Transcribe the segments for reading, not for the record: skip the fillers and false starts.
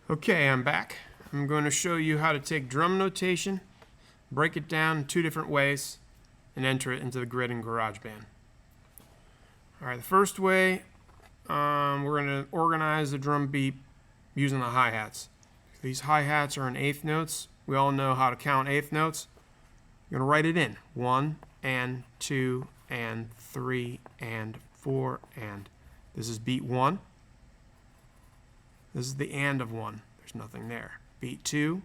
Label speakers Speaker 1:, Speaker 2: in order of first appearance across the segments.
Speaker 1: Okay, I'm back. I'm going to show you how to take drum notation, break it down in two different ways, and enter it into the grid in Garageband. All right, the first way, we're going to organize the drum beat using the hi-hats. These hi-hats are in eighth notes. We all know how to count eighth notes. You're going to write it in. 1 and 2 and 3 and 4 and. This is beat 1. This is the and of 1. There's nothing there. Beat 2,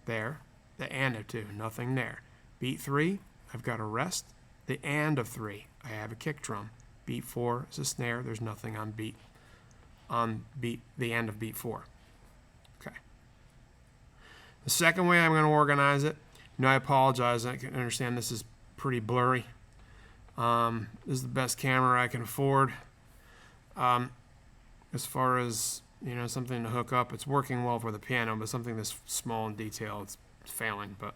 Speaker 1: there. The and of 2, nothing there. Beat 3, I've got a rest. The and of 3, I have a kick drum. Beat 4 is a snare. There's nothing on the end of beat 4. Okay. The second way I'm going to organize it. I apologize. I can understand this is pretty blurry. This is the best camera I can afford. As far as something to hook up, it's working well for the piano, but something this small in detail, it's failing. But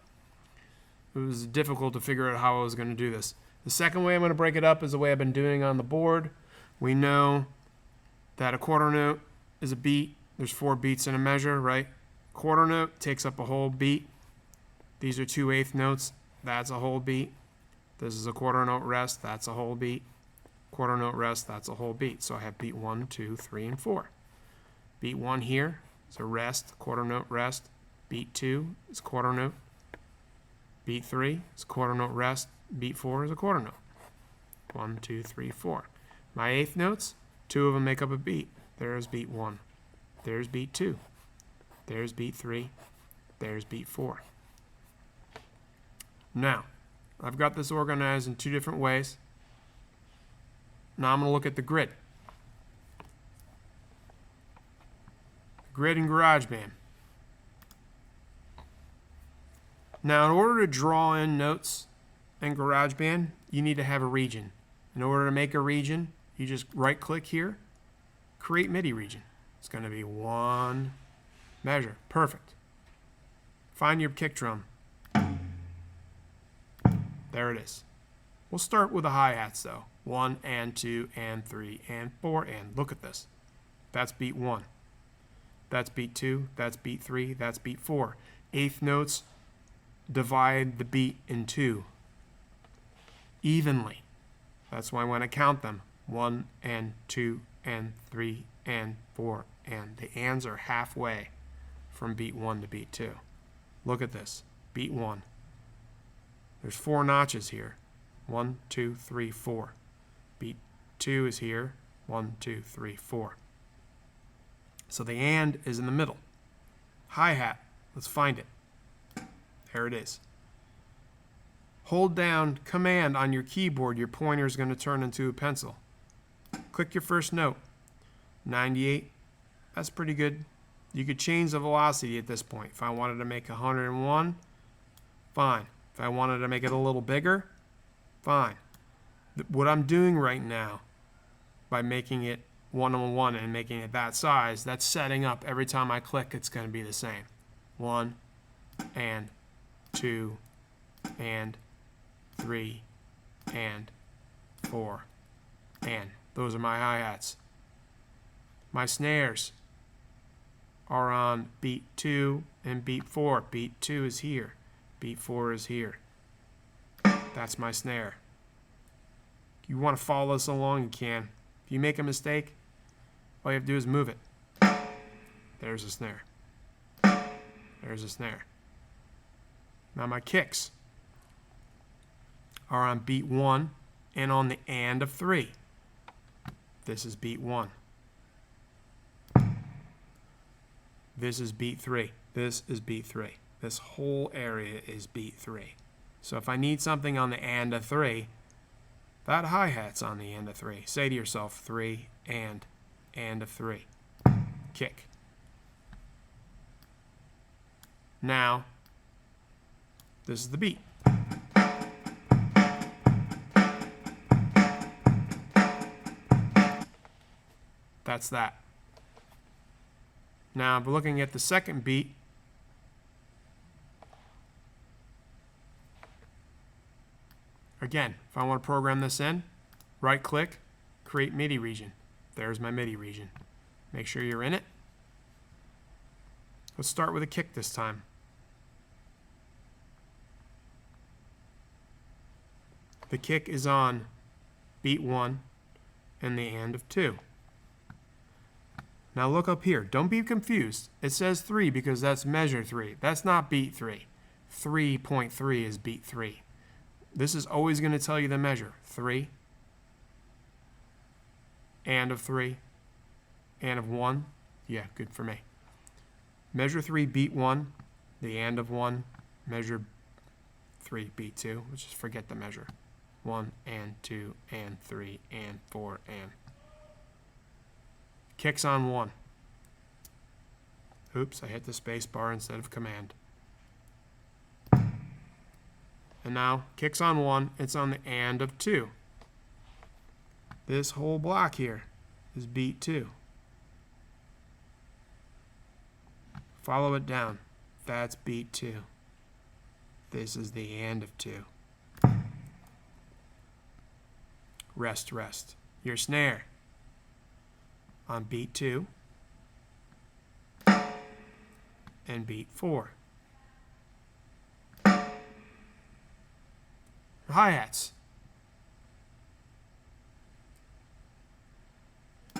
Speaker 1: it was difficult to figure out how I was going to do this. The second way I'm going to break it up is the way I've been doing on the board. We know that a quarter note is a beat. There's 4 beats in a measure, right? Quarter note takes up a whole beat. These are 2 eighth notes. That's a whole beat. This is a quarter note rest. That's a whole beat. Quarter note rest. That's a whole beat. So I have beat 1, 2, 3, and 4. Beat 1 here is a rest, quarter note rest. Beat 2 is quarter note. Beat 3 is quarter note rest. Beat 4 is a quarter note. 1, 2, 3, 4. My eighth notes, 2 of them make up a beat. There's beat 1. There's beat 2. There's beat 3. There's beat 4. Now, I've got this organized in 2 different ways. Now I'm going to look at the grid. Grid in Garageband. Now, in order to draw in notes in Garageband, you need to have a region. In order to make a region, you just right-click here, create MIDI region. It's going to be 1 measure. Perfect. Find your kick drum. There it is. We'll start with the hi-hats, though. 1 and 2 and 3 and 4 and. Look at this. That's beat 1. That's beat 2. That's beat 3. That's beat 4. Eighth notes divide the beat in 2 evenly. That's why when I count them, 1 and 2 and 3 and 4 and. The ands are halfway from beat 1 to beat 2. Look at this. Beat 1. There's 4 notches here. 1, 2, 3, 4. Beat 2 is here. 1, 2, 3, 4. So the and is in the middle. Hi-hat. Let's find it. There it is. Hold down Command on your keyboard. Your pointer is going to turn into a pencil. Click your first note. 98. That's pretty good. You could change the velocity at this point. If I wanted to make 101, fine. If I wanted to make it a little bigger, fine. What I'm doing right now, by making it 101 and making it that size, that's setting up every time I click, it's going to be the same. 1 and 2 and 3 and 4 and. Those are my hi-hats. My snares are on beat 2 and beat 4. Beat 2 is here. Beat 4 is here. That's my snare. If you want to follow this along, you can. If you make a mistake, all you have to do is move it. There's a snare. There's a snare. Now my kicks are on beat 1 and on the and of 3. This is beat 1. This is beat 3. This is beat 3. This whole area is beat 3. So if I need something on the and of 3, that hi-hat's on the end of 3. Say to yourself, 3 and of 3. Kick. Now, this is the beat. That's that. Now, we're looking at the second beat. Again, if I want to program this in, right-click, create MIDI region. There's my MIDI region. Make sure you're in it. Let's start with a kick this time. The kick is on beat 1 and the and of 2. Now look up here. Don't be confused. It says 3 because that's measure 3. That's not beat 3. 3.3 is beat 3. This is always going to tell you the measure. 3, and of 3, and of 1. Yeah, good for me. Measure 3, beat 1. The and of 1, measure 3, beat 2. Let's just forget the measure. 1, and 2, and 3, and 4, and. Kicks on 1. Oops, I hit the space bar instead of command. And now, kicks on 1, it's on the and of 2. This whole block here is beat 2. Follow it down. That's beat 2. This is the and of 2. Rest, rest. Your snare on beat 2 and beat 4. Hi-hats.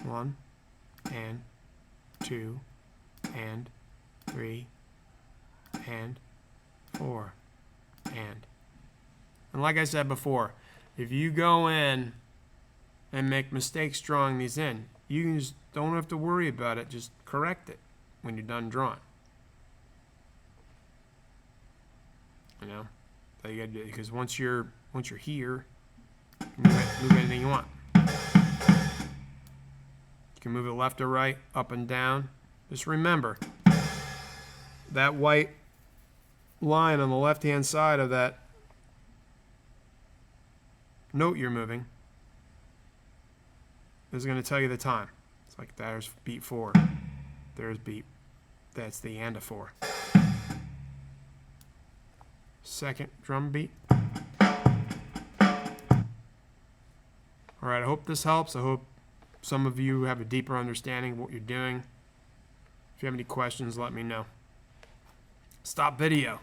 Speaker 1: 1 and 2 and 3 and 4 and. And like I said before, if you go in and make mistakes drawing these in, you just don't have to worry about it. Just correct it when you're done drawing. You know, that you gotta do, because once you're here, you can move anything you want. You can move it left or right, up and down. Just remember that white line on the left-hand side of that note you're moving is going to tell you the time. It's like there's beat 4. There's beat. That's the and of 4. Second drum beat. All right, I hope this helps. I hope some of you have a deeper understanding of what you're doing. If you have any questions, let me know. Stop video.